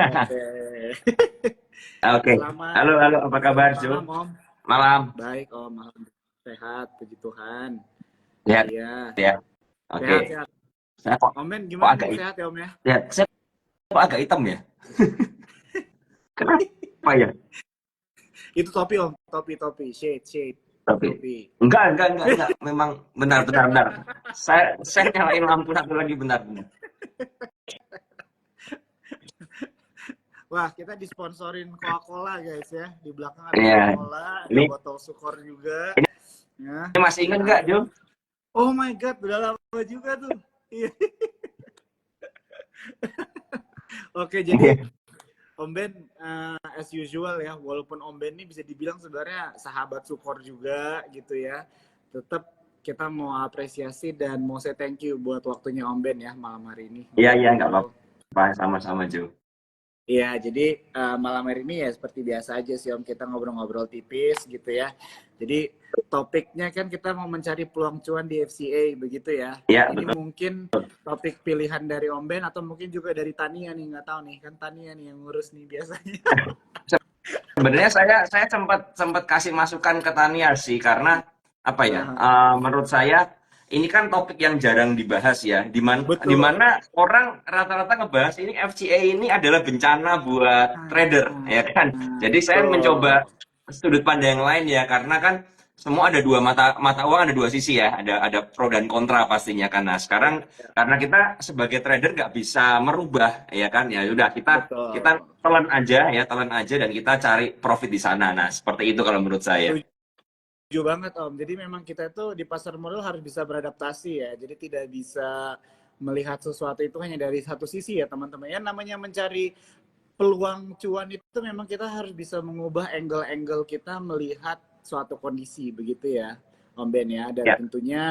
Oke. Oke. Selamat Halo, halo, apa kabar, selamat Jo? malam, Om. Malam. Baik, Om. Alhamdulillah. Sehat, puji Tuhan. Sehat, Iya, ya. Oke. sehat, sehat. Saya kok Om Ben, kok gimana agak nih sehat ya, Om ya? ya, saya kok agak hitam ya? Kenapa ya? Itu topi, Om. Topi, topi. Shade, shade. Tapi Topi. enggak. Memang benar, benar, benar. Saya nyalain lampu satu lagi bentar, bentar. Wah, kita disponsorin Coca-Cola, guys ya. Di belakang ada Iya. Coca-Cola, ada Ini botol sukor juga. Ya. ini masih ingat nggak, Nah. Jo? Oh my God, udah lama juga tuh. Iya. Oke, jadi Iya. Om Ben, as usual ya, walaupun Om Ben ini bisa dibilang sebenarnya sahabat support juga gitu ya, tetap kita mau apresiasi dan mau say thank you buat waktunya Om Ben ya malam hari ini Iya, iya, nggak ngobrol-ngobrol. apa-apa. Sama-sama, Jo. Iya, jadi malam hari ini ya seperti biasa aja sih Om, kita ngobrol-ngobrol tipis gitu ya. Jadi topiknya kan kita mau mencari peluang cuan di FCA begitu ya. Iya, Ini betul. mungkin topik pilihan dari Om Ben atau mungkin juga dari Tania nih, nggak tahu nih, kan Tania nih yang ngurus nih biasanya. Sebenarnya saya sempat sempat kasih masukan ke Tania sih karena apa ya? Menurut saya ini kan topik yang jarang dibahas ya. Di Betul. mana orang rata-rata ngebahas ini FCA ini adalah bencana buat trader ya kan. Jadi saya mencoba Betul. sudut pandang yang lain ya karena kan semua ada dua mata mata uang, ada dua sisi ya. Ada pro dan kontra pastinya kan. Nah, sekarang Ya, ya, karena kita sebagai trader nggak bisa merubah ya kan, ya udah kita betul. telan aja dan kita cari profit di sana. Nah, seperti itu kalau menurut saya. Setuju banget Om. Jadi memang kita itu di pasar modal harus bisa beradaptasi ya. Jadi tidak bisa melihat sesuatu itu hanya dari satu sisi ya teman-teman. Ya namanya mencari peluang cuan itu memang kita harus bisa mengubah angle-angle kita melihat suatu kondisi begitu ya Om Ben ya. Dan Ya, tentunya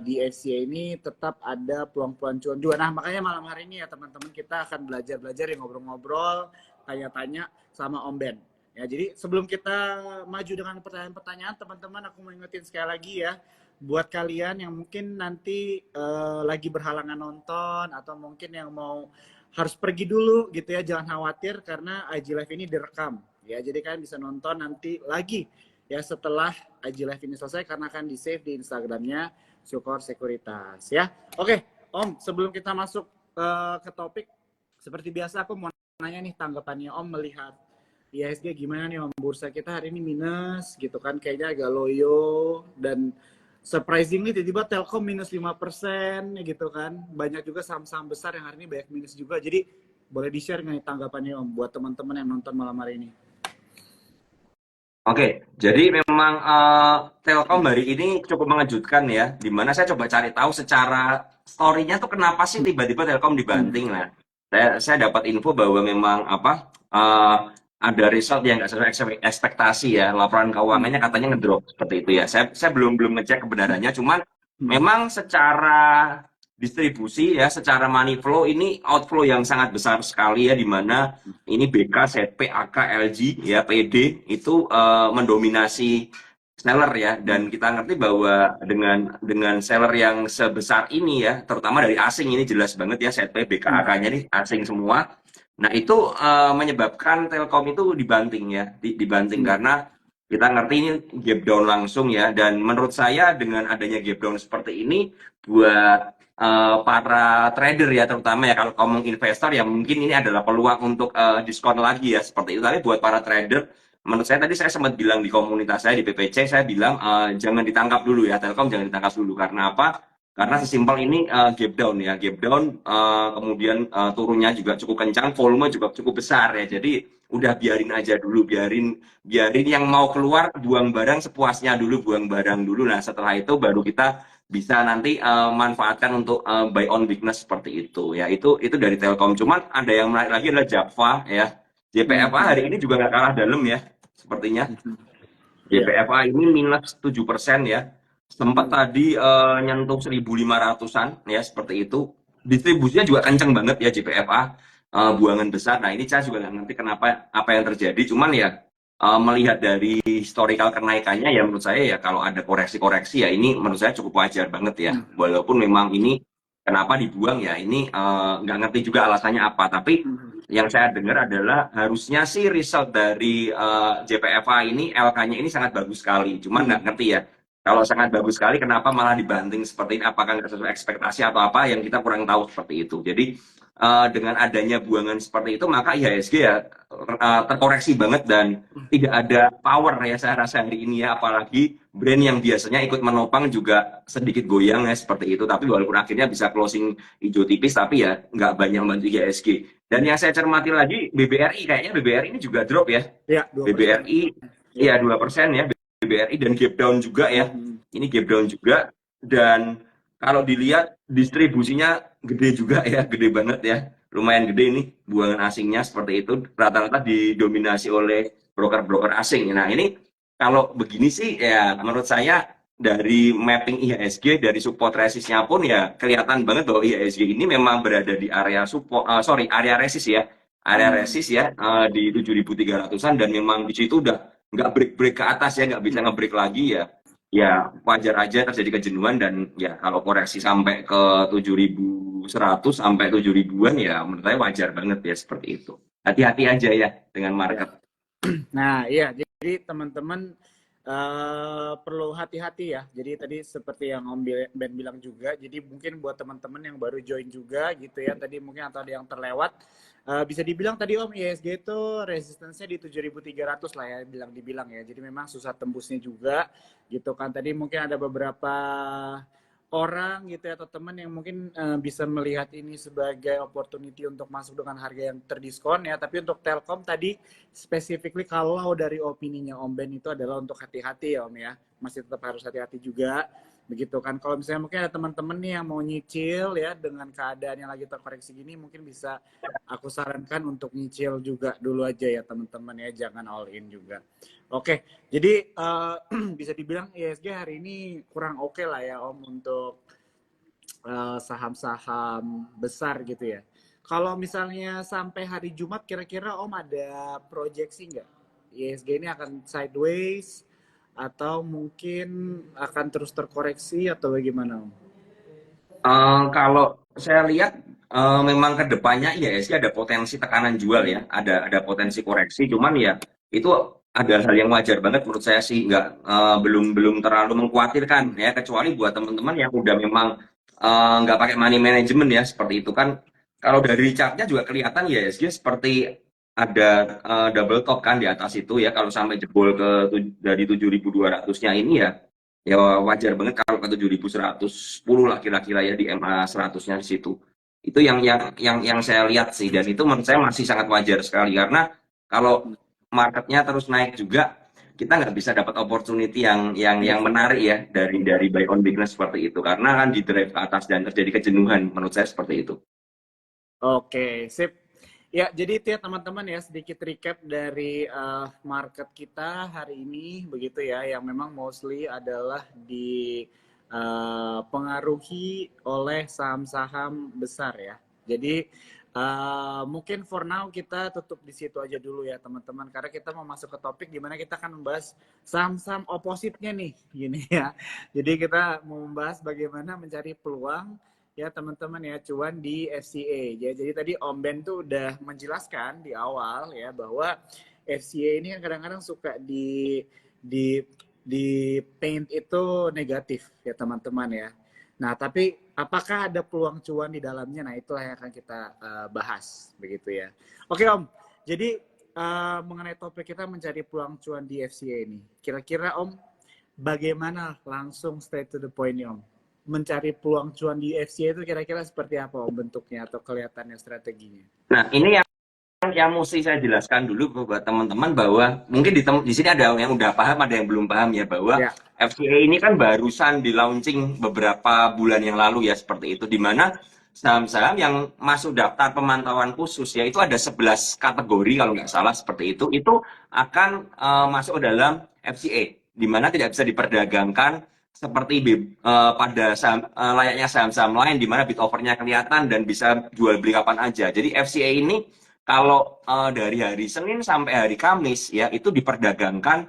di FCA ini tetap ada peluang-peluang cuan juga. Nah makanya malam hari ini ya teman-teman kita akan belajar-belajar yang ngobrol-ngobrol, tanya-tanya sama Om Ben. Ya, jadi sebelum kita maju dengan pertanyaan-pertanyaan, teman-teman aku mau ingetin sekali lagi ya, buat kalian yang mungkin nanti lagi berhalangan nonton atau mungkin yang mau harus pergi dulu gitu ya, jangan khawatir karena IG Live ini direkam. Ya, jadi kalian bisa nonton nanti lagi ya setelah IG Live ini selesai karena akan di-save di Instagramnya Syukor Sekuritas ya. Oke, Om, sebelum kita masuk ke topik, seperti biasa aku mau nanya nih tanggapannya Om melihat IHSG gimana nih Om? Bursa kita hari ini minus gitu kan, kayaknya agak loyo dan surprisingly tiba-tiba Telkom minus 5% gitu kan. Banyak juga saham-saham besar yang hari ini banyak minus juga. Jadi boleh di-share nggak nih tanggapannya Om buat teman-teman yang nonton malam hari ini? oke. Jadi memang Telkom hari ini cukup mengejutkan ya. Di mana saya coba cari tahu secara story-nya tuh kenapa sih tiba-tiba Telkom dibanting. Nah, saya dapat info bahwa memang apa ada result yang nggak sesuai ekspektasi ya. Laporan keuangannya katanya ngedrop seperti itu ya. Saya belum belum ngecek kebenarannya. Cuman memang secara distribusi ya, secara money flow ini outflow yang sangat besar sekali ya, di mana ini BK, ZP, AK, LG, ya PD itu mendominasi seller ya, dan kita ngerti bahwa dengan seller yang sebesar ini ya, terutama dari asing ini jelas banget ya, ZP, BK, AK-nya ini asing semua. Nah, itu menyebabkan Telkom itu dibanting ya, dibanting karena kita ngerti ini gap down langsung ya, dan menurut saya dengan adanya gap down seperti ini buat para trader ya, terutama ya kalau ngomong investor ya mungkin ini adalah peluang untuk diskon lagi ya seperti itu. Tapi buat para trader, menurut saya tadi saya sempat bilang di komunitas saya di PPC, saya bilang jangan ditangkap dulu ya, Telkom jangan ditangkap dulu. Karena apa? Karena sesimpel ini gap down ya, gap down, kemudian turunnya juga cukup kencang, volume juga cukup besar ya. Jadi udah biarin aja dulu, biarin biarin yang mau keluar buang barang sepuasnya dulu, buang barang dulu. Nah, setelah itu baru kita bisa nanti manfaatkan untuk buy on weakness seperti itu ya. Itu dari Telkom. Cuman ada yang menarik lagi adalah Java ya. JPFA hari ini juga nggak kalah dalam ya sepertinya. Iya. JPFA ini minus 7% ya. Sempat tadi nyentuh 1.500-an ya seperti itu. Distribusinya juga kenceng banget ya JPFA, buangan besar. Nah, ini saya juga nggak ngerti kenapa apa yang terjadi. Cuman ya melihat dari historical kenaikannya ya menurut saya ya kalau ada koreksi-koreksi ya ini menurut saya cukup wajar banget ya. Walaupun memang ini kenapa dibuang ya ini nggak ngerti juga alasannya apa. Tapi yang saya dengar adalah harusnya sih result dari JPFA ini LK-nya ini sangat bagus sekali. Cuman nggak ngerti ya. Kalau sangat bagus sekali, kenapa malah dibanting seperti ini? Apakah nggak sesuai ekspektasi atau apa yang kita kurang tahu seperti itu. Jadi dengan adanya buangan seperti itu, maka IHSG ya terkoreksi banget dan tidak ada power ya saya rasa hari ini ya. Apalagi brand yang biasanya ikut menopang juga sedikit goyang ya seperti itu. Tapi walaupun akhirnya bisa closing hijau tipis, tapi ya nggak banyak membantu IHSG. Dan yang saya cermati lagi, BBRI kayaknya BBRI ini juga drop ya. Ya, 2%. BBRI Ya. ya 2% ya BBRI dan gap down juga ya. Ini gap down juga dan kalau dilihat distribusinya gede juga ya, gede banget ya. Lumayan gede ini buangan asingnya seperti itu. Rata-rata didominasi oleh broker-broker asing. Nah, ini kalau begini sih ya menurut saya dari mapping IHSG dari support resistnya pun ya kelihatan banget bahwa IHSG ini memang berada di area support area resist ya resist ya di 7.300-an dan memang di situ udah nggak break ke atas ya nggak bisa nge-break lagi ya ya wajar aja terjadi kejenuhan dan ya kalau koreksi sampai ke 7.100 sampai 7.000-an ya menurut saya wajar banget ya seperti itu hati-hati aja ya dengan market. Nah, iya, jadi teman-teman perlu hati-hati ya. Jadi tadi seperti yang Om Ben bilang juga, jadi mungkin buat teman-teman yang baru join juga gitu ya, tadi mungkin atau ada yang terlewat, bisa dibilang tadi Om IHSG itu resistensinya di 7.300 lah ya, dibilang ya. Jadi memang susah tembusnya juga gitu kan. Tadi mungkin ada beberapa orang gitu ya, atau teman yang mungkin bisa melihat ini sebagai opportunity untuk masuk dengan harga yang terdiskon ya. Tapi untuk Telkom tadi specifically kalau dari opininya Om Ben itu adalah untuk hati-hati ya Om ya. Masih tetap harus hati-hati juga begitu kan. Kalau misalnya mungkin ada teman-teman nih yang mau nyicil ya dengan keadaan yang lagi terkoreksi gini, mungkin bisa aku sarankan untuk nyicil juga dulu aja ya teman-teman ya, jangan all in juga. Oke, jadi bisa dibilang IHSG hari ini kurang oke lah ya Om untuk saham-saham besar gitu ya. Kalau misalnya sampai hari Jumat kira-kira Om ada proyeksi nggak? IHSG ini akan sideways atau mungkin akan terus terkoreksi atau bagaimana Om? Kalau saya lihat memang kedepannya IHSG ada potensi tekanan jual ya, ada potensi koreksi, cuman ya itu ada hal yang wajar banget menurut saya sih, belum terlalu mengkhawatirkan ya, kecuali buat teman-teman yang udah memang nggak pakai money management ya seperti itu kan. Kalau dari chartnya juga kelihatan IHSG seperti ada double top kan di atas itu ya, kalau sampai jebol dari 7.200-nya ini ya. Ya wajar banget kalau ke 7.110 lah kira-kira ya di MA 100-nya di situ. Itu yang saya lihat sih dan itu menurut saya masih sangat wajar sekali karena kalau marketnya terus naik juga kita nggak bisa dapat opportunity yang menarik ya dari buy on weakness seperti itu karena kan di drive ke atas dan terjadi kejenuhan menurut saya seperti itu. Oke, sip. Ya, jadi itu ya teman-teman ya, sedikit recap dari market kita hari ini begitu ya, yang memang mostly adalah dipengaruhi oleh saham-saham besar ya. Jadi mungkin for now kita tutup di situ aja dulu ya teman-teman, karena kita mau masuk ke topik di mana kita akan membahas saham-saham opositnya nih, gini ya. Jadi kita mau membahas bagaimana mencari peluang ya teman-teman ya cuan di FCA ya. Jadi tadi Om Ben tuh udah menjelaskan di awal ya bahwa FCA ini kan kadang-kadang suka di paint itu negatif ya teman-teman ya. Nah, tapi apakah ada peluang cuan di dalamnya? Nah, itulah yang akan kita bahas begitu ya. Oke Om, jadi mengenai topik kita mencari peluang cuan di FCA ini. Kira-kira Om bagaimana langsung straight to the point nih Om? Mencari peluang cuan di FCA itu kira-kira seperti apa Om bentuknya atau kelihatannya strateginya? Nah, ini yang mesti saya jelaskan dulu buat teman-teman bahwa mungkin di sini ada yang udah paham, ada yang belum paham ya bahwa Ya. FCA ini kan barusan di launching beberapa bulan yang lalu ya seperti itu, di mana saham-saham yang masuk daftar pemantauan khusus ya itu ada 11 kategori kalau nggak salah seperti itu akan masuk dalam FCA, di mana tidak bisa diperdagangkan seperti pada layaknya saham-saham lain di mana bid offer-nya kelihatan dan bisa jual beli kapan aja. Jadi FCA ini kalau dari hari Senin sampai hari Kamis ya itu diperdagangkan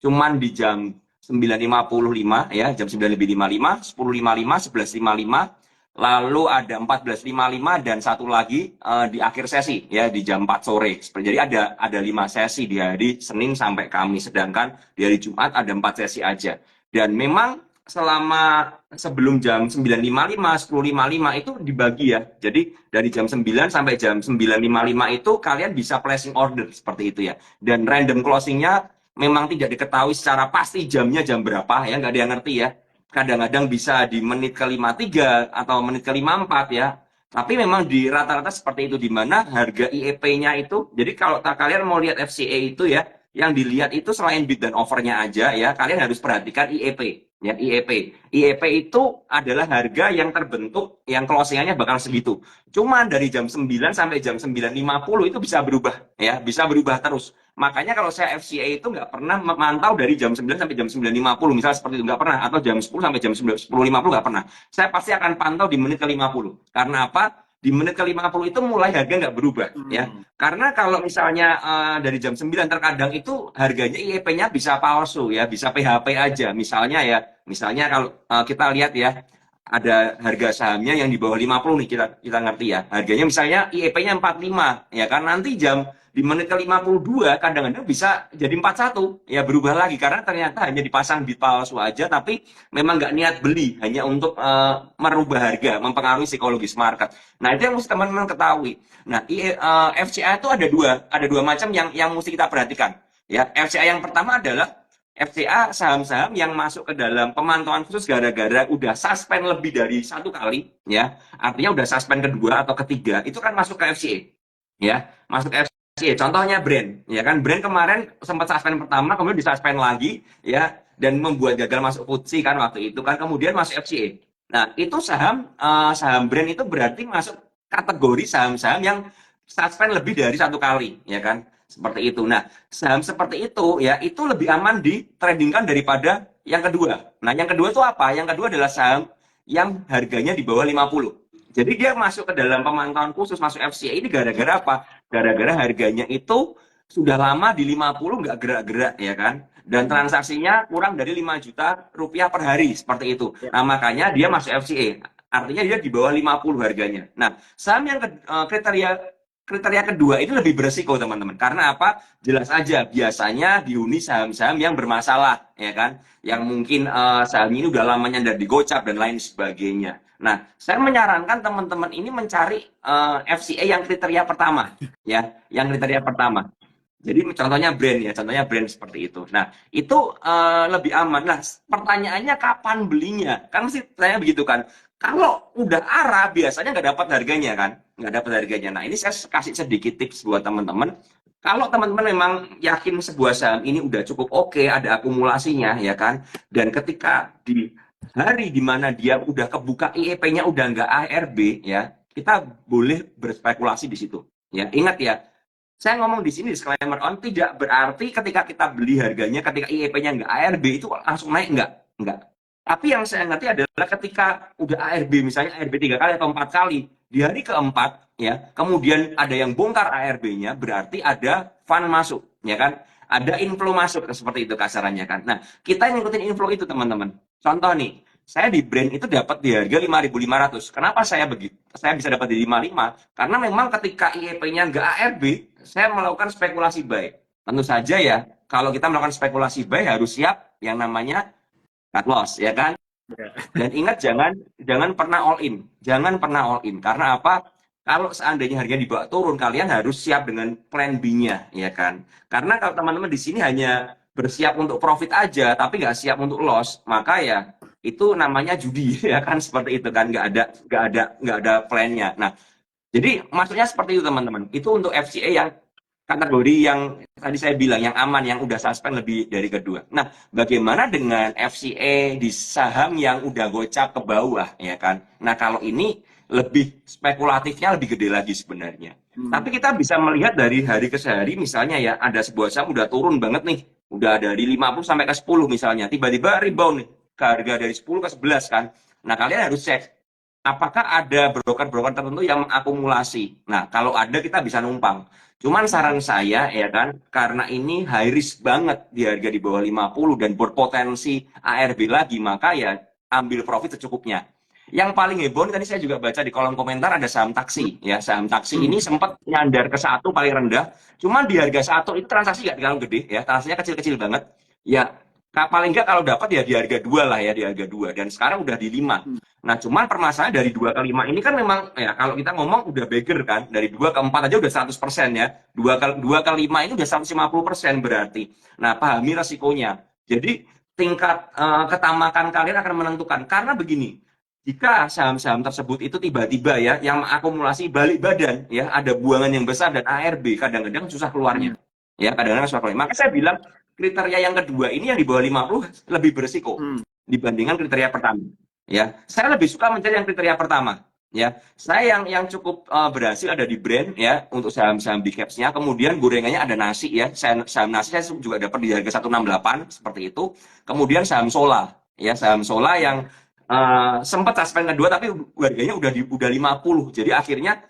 cuman di jam 9.55 ya, jam 9.55, 10.55, 11.55, lalu ada 14.55 dan satu lagi di akhir sesi ya di jam 4 sore. Jadi ada 5 sesi di hari Senin sampai Kamis, sedangkan di hari Jumat ada 4 sesi aja. Dan memang selama sebelum jam 9.55, 10.55 itu dibagi ya. Jadi dari jam 9 sampai jam 9.55 itu kalian bisa placing order seperti itu ya. Dan random closingnya memang tidak diketahui secara pasti jamnya jam berapa ya, nggak ada yang ngerti ya. Kadang-kadang bisa di menit ke 53 atau menit ke 54 ya. Tapi memang di rata-rata seperti itu, di mana harga IEP-nya itu, jadi kalau kalian mau lihat FCA itu ya, yang dilihat itu selain bid dan offernya aja ya, kalian harus perhatikan IEP. Ya, IEP. IEP itu adalah harga yang terbentuk, yang closingannya bakal segitu. Cuma dari jam 9 sampai jam 9.50 itu bisa berubah ya, bisa berubah terus. Makanya kalau saya FCA itu nggak pernah memantau dari jam 9 sampai jam 9.50, misalnya seperti itu nggak pernah, atau jam 10 sampai jam 10.50 nggak pernah. Saya pasti akan pantau di menit ke 50. Karena apa? Di menit ke 50 itu mulai harga nggak berubah ya. Karena kalau misalnya dari jam 9 terkadang itu harganya IEP-nya bisa palsu ya, bisa PHP aja. Misalnya kalau kita lihat ya, ada harga sahamnya yang di bawah 50 nih, kita ngerti ya. Harganya misalnya IEP-nya 45 ya kan, nanti di menit ke 52 kadang-kadang bisa jadi 41 ya, berubah lagi karena ternyata hanya dipasang bid palsu aja, tapi memang nggak niat beli, hanya untuk merubah harga, mempengaruhi psikologis market. Nah, itu yang mesti teman-teman ketahui. Nah, FCA itu ada dua macam yang mesti kita perhatikan ya. FCA yang pertama adalah FCA saham-saham yang masuk ke dalam pemantauan khusus gara-gara udah suspend lebih dari 1 kali ya, artinya udah suspend kedua atau ketiga, itu kan masuk ke FCA ya, masuk ke FCA. Contohnya brand ya kan, brand kemarin sempat suspend pertama, kemudian disuspend lagi ya, dan membuat gagal masuk FTSE kan waktu itu kan, kemudian masuk FCA. Nah, itu saham brand itu berarti masuk kategori saham-saham yang suspend lebih dari 1 kali ya kan, seperti itu. Nah, saham seperti itu ya, itu lebih aman ditradingkan daripada yang kedua. Nah, yang kedua itu apa? Yang kedua adalah saham yang harganya di bawah 50. Jadi dia masuk ke dalam pemantauan khusus, masuk FCA ini gara-gara apa? Gara-gara harganya itu sudah lama di 50 nggak gerak-gerak ya kan, dan transaksinya kurang dari 5 juta rupiah per hari seperti itu. Nah, makanya dia masuk FCA, artinya dia di bawah 50 harganya. Nah, saham yang kriteria kedua ini lebih beresiko teman-teman, karena apa? Jelas aja, biasanya dihuni saham-saham yang bermasalah ya kan, yang mungkin saham ini udah lama nyandar di gocap dan lain sebagainya. Nah, saya menyarankan teman-teman ini mencari FCA yang kriteria pertama ya, yang kriteria pertama. Jadi contohnya brand ya, contohnya brand seperti itu. Nah, itu lebih aman. Nah, pertanyaannya kapan belinya? Kan mesti tanya begitu kan. Kalau udah arah, biasanya nggak dapat harganya kan, nggak dapat harganya. Nah, ini saya kasih sedikit tips buat teman-teman. Kalau teman-teman memang yakin sebuah saham ini udah cukup oke, ada akumulasinya ya kan, dan ketika di hari dimana dia udah kebuka IEP-nya udah nggak ARB ya, kita boleh berspekulasi di situ. Ya, ingat ya, saya ngomong di sini disclaimer on, tidak berarti ketika kita beli harganya, ketika IEP-nya nggak ARB itu langsung naik, nggak. Tapi yang saya ngerti adalah ketika udah ARB, misalnya ARB 3 kali atau 4 kali, di hari keempat ya, kemudian ada yang bongkar ARB-nya, berarti ada fund masuk, ya kan? Ada inflow masuk, seperti itu kasarannya kan. Nah, kita ngikutin inflow itu teman-teman. Contoh nih, saya di brand itu dapat di harga 5.500. Kenapa saya begitu? Saya bisa dapat di 55? Karena memang ketika IEP-nya nggak ARB, saya melakukan spekulasi buy. Tentu saja ya, kalau kita melakukan spekulasi buy harus siap yang namanya cut loss, ya kan? Dan ingat, jangan pernah all in. Jangan pernah all in. Karena apa? Kalau seandainya harganya dibawa turun, kalian harus siap dengan plan B-nya, ya kan? Karena kalau teman-teman di sini hanya bersiap untuk profit aja, tapi nggak siap untuk loss, maka ya itu namanya judi, ya kan? Seperti itu kan, nggak ada plan-nya. Nah, jadi maksudnya seperti itu teman-teman. Itu untuk FCA yang kategori yang tadi saya bilang, yang aman, yang udah suspend lebih dari kedua. Nah, bagaimana dengan FCA di saham yang udah gocap ke bawah, ya kan? Nah, kalau ini lebih spekulatifnya lebih gede lagi sebenarnya. Tapi kita bisa melihat dari hari ke hari, misalnya ya, ada sebuah saham udah turun banget nih. Udah dari 50 sampai ke 10 misalnya. Tiba-tiba rebound nih, ke harga dari 10 ke 11 kan. Nah, kalian harus cek, apakah ada broker-broker tertentu yang mengakumulasi. Nah, kalau ada kita bisa numpang. Cuman saran saya ya kan, karena ini high risk banget di harga di bawah 50 dan berpotensi ARB lagi, maka ya ambil profit secukupnya. Yang paling heboh tadi saya juga baca di kolom komentar ada saham taksi ya. Saham taksi ini sempat nyandar ke satu paling rendah. Cuman di harga satu itu transaksi nggak terlalu gede ya. Transaksinya kecil-kecil banget. Ya paling nggak kalau dapat ya di harga 2 lah ya, di harga 2. Dan sekarang udah di 5. Nah, cuman permasalahan dari 2 ke 5 ini kan memang ya kalau kita ngomong udah beggar kan. Dari 2 ke 4 aja udah 100% ya. 2 ke 5 ini udah 150% berarti. Nah, pahami resikonya. Jadi tingkat ketamakan kalian akan menentukan. Karena begini, jika saham-saham tersebut itu tiba-tiba ya yang akumulasi balik badan ya, ada buangan yang besar dan ARB kadang-kadang susah keluarnya. Ya, kadang-kadang susah keluarnya. Maka saya bilang kriteria yang kedua ini yang di bawah 50 lebih berisiko dibandingkan kriteria pertama. Ya, saya lebih suka mencari yang kriteria pertama. Ya, saya yang cukup berhasil ada di brand ya untuk saham-saham big caps-nya. Kemudian gorengannya ada nasi ya. Saham nasi saya juga dapat di harga 168 seperti itu. Kemudian saham Sola ya, saham Sola yang sempat suspend kedua tapi harganya udah 50. Jadi akhirnya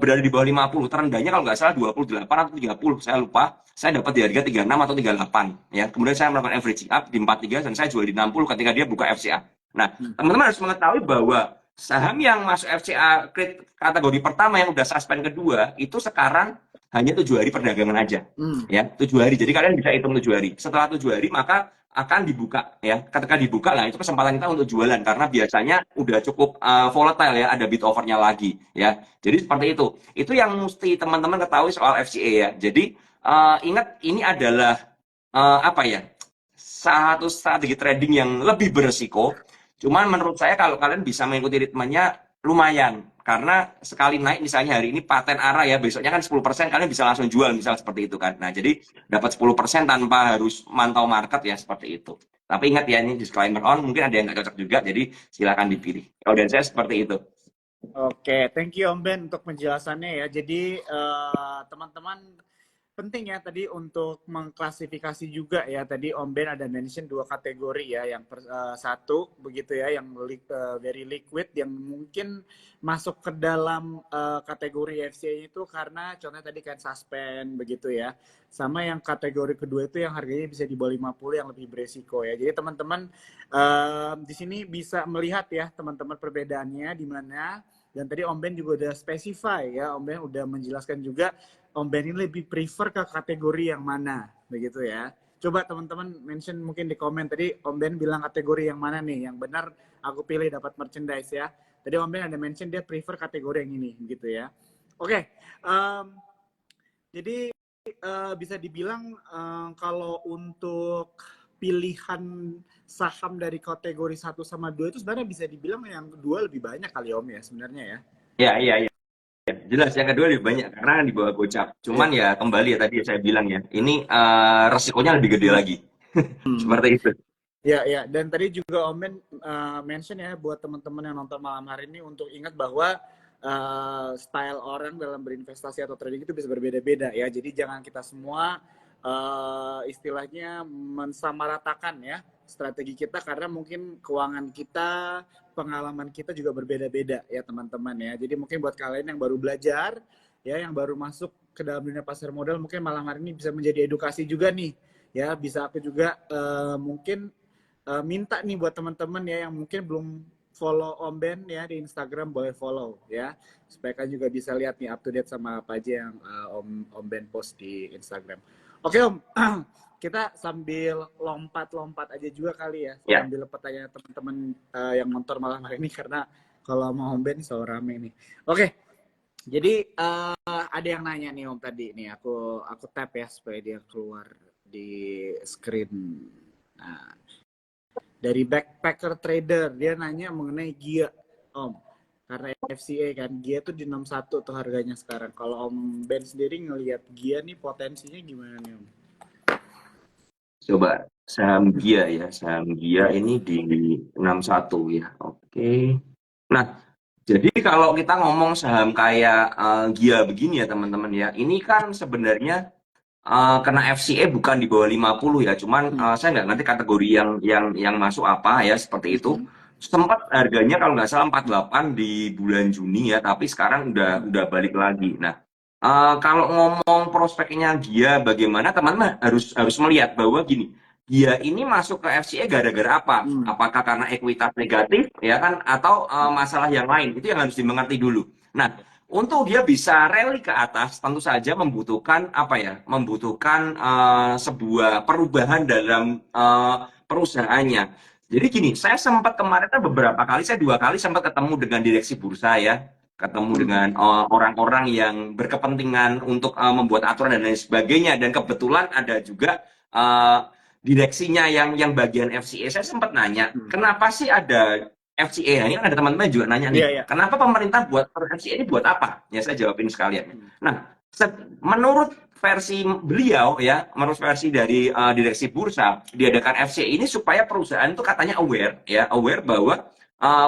berada di bawah 50. Terendahnya kalau nggak salah 28 atau 30, saya lupa. Saya dapat di harga 36 atau 38 ya. Kemudian saya melakukan averaging up di 43 dan saya jual di 60 ketika dia buka FCA. Nah, teman-teman harus mengetahui bahwa saham yang masuk FCA kategori pertama yang udah suspend kedua itu sekarang hanya 7 hari perdagangan aja. Ya, 7 hari. Jadi kalian bisa hitung 7 hari. Setelah 7 hari maka akan dibuka ya. Ketika dibuka lah itu kesempatan kita untuk jualan karena biasanya udah cukup volatile ya, ada bid overnya lagi ya. Jadi seperti itu. Itu yang mesti teman-teman ketahui soal FCA ya. Jadi ingat ini adalah apa ya? Satu strategi trading yang lebih beresiko. Cuman menurut saya kalau kalian bisa mengikuti ritmenya lumayan. Karena sekali naik misalnya hari ini paten arah ya, besoknya kan 10% kalian bisa langsung jual misalnya seperti itu kan. Nah, jadi dapat 10% tanpa harus mantau market ya seperti itu. Tapi ingat ya, ini disclaimer on, mungkin ada yang nggak cocok juga, jadi silakan dipilih. Kalau dari saya seperti itu. Oke, thank you Om Ben untuk penjelasannya ya. Jadi teman-teman penting ya tadi untuk mengklasifikasi juga ya. Tadi Om Ben ada mention 2 kategori ya. Yang satu begitu ya, yang very liquid yang mungkin masuk ke dalam kategori FCA itu karena contohnya tadi kan suspend begitu ya. Sama yang kategori kedua itu yang harganya bisa di bawah 50 yang lebih beresiko ya. Jadi teman-teman di sini bisa melihat ya teman-teman perbedaannya di mana. Dan tadi Om Ben juga udah specify ya, Om Ben udah menjelaskan juga Om Ben ini lebih prefer ke kategori yang mana, begitu ya. Coba teman-teman mention mungkin di komen tadi Om Ben bilang kategori yang mana nih, yang benar aku pilih dapat merchandise ya. Tadi Om Ben ada mention dia prefer kategori yang ini, gitu ya. Oke, jadi bisa dibilang kalau untuk pilihan saham dari kategori 1 sama 2 itu sebenarnya bisa dibilang yang kedua lebih banyak kali Om ya sebenarnya ya. Iya. Jelas yang kedua lebih banyak karena di bawah gocap. Cuman ya kembali ya tadi saya bilang ya, ini resikonya lebih gede lagi. Seperti itu. Ya. Dan tadi juga Om Ben mention ya buat teman-teman yang nonton malam hari ini untuk ingat bahwa style orang dalam berinvestasi atau trading itu bisa berbeda-beda ya. Jadi jangan kita semua istilahnya mensamaratakan ya strategi kita karena mungkin keuangan kita, pengalaman kita juga berbeda-beda ya teman-teman ya. Jadi mungkin buat kalian yang baru belajar ya, yang baru masuk ke dalam dunia pasar modal, mungkin malam hari ini bisa menjadi edukasi juga nih ya. Bisa aku juga mungkin minta nih buat teman-teman ya yang mungkin belum follow Om Ben ya di Instagram, boleh follow ya supaya kalian juga bisa lihat nih up to date sama apa aja yang Om Ben post di Instagram. Oke Om, kita sambil lompat-lompat aja juga kali ya, sambil pertanyaan teman-teman yang nonton malam hari ini karena kalau mau Om Ben selalu rame nih. Oke, jadi ada yang nanya nih Om tadi nih, aku tap ya supaya dia keluar di screen. Nah, dari Backpacker Trader dia nanya mengenai GIA Om, karena FCA kan GIA tuh di 61 tuh harganya sekarang. Kalau Om Ben sendiri ngelihat GIA nih potensinya gimana nih Om? Coba saham GIA ya, saham GIA ini di 61 ya. Oke. Nah, jadi kalau kita ngomong saham kayak GIA begini ya teman-teman ya, ini kan sebenarnya kena FCA bukan di bawah 50 ya, cuman saya nggak ngerti kategori yang masuk apa ya seperti itu. Sempat harganya kalau nggak salah 48 di bulan Juni ya, tapi sekarang udah balik lagi. Nah, kalau ngomong prospeknya dia bagaimana, teman-teman harus melihat bahwa gini, dia ini masuk ke FCA gara-gara apa? Apakah karena ekuitas negatif ya kan atau masalah yang lain? Itu yang harus dimengerti dulu. Nah, untuk dia bisa rally ke atas tentu saja membutuhkan apa ya? Membutuhkan sebuah perubahan dalam perusahaannya. Jadi gini, saya sempat kemarin kan beberapa kali, saya 2 kali sempat ketemu dengan direksi bursa ya, ketemu dengan orang-orang yang berkepentingan untuk membuat aturan dan lain sebagainya. Dan kebetulan ada juga direksinya yang bagian FCA. Saya sempat nanya, kenapa sih ada FCA? Nah, ini kan ada teman-teman juga nanya nih, kenapa pemerintah buat FCA ini buat apa? Ya saya jawabin sekalian. Nah, menurut versi beliau ya, menurut versi dari direksi bursa, diadakan FCA ini supaya perusahaan itu katanya aware ya, aware bahwa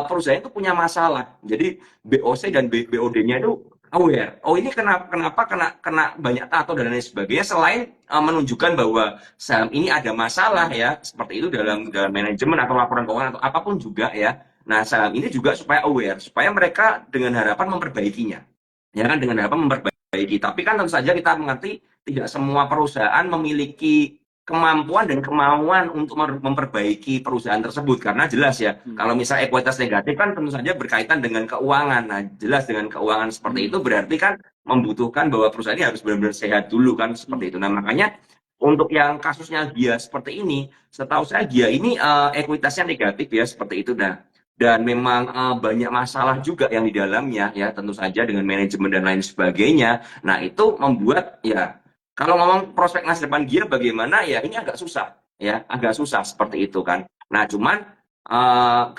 perusahaan itu punya masalah. Jadi BOC dan BOD-nya itu aware. Oh ini kenapa kena banyak tato dan lain sebagainya. Selain menunjukkan bahwa saham ini ada masalah ya, seperti itu dalam manajemen atau laporan keuangan atau apapun juga ya. Nah saham ini juga supaya aware, supaya mereka dengan harapan memperbaikinya. Ya kan dengan harapan memperbaiki. Tapi kan tentu saja kita mengerti tidak semua perusahaan memiliki kemampuan dan kemauan untuk memperbaiki perusahaan tersebut karena jelas ya kalau misalnya ekuitas negatif kan tentu saja berkaitan dengan keuangan. Nah jelas dengan keuangan seperti itu berarti kan membutuhkan bahwa perusahaan ini harus benar-benar sehat dulu kan seperti itu. Nah makanya untuk yang kasusnya Gia seperti ini, setahu saya Gia ini ekuitasnya negatif ya seperti itu. Nah dan memang banyak masalah juga yang di dalamnya ya tentu saja dengan manajemen dan lain sebagainya. Nah itu membuat ya kalau ngomong prospek masa depan Gia bagaimana ya ini agak susah ya agak susah seperti itu kan. Nah cuman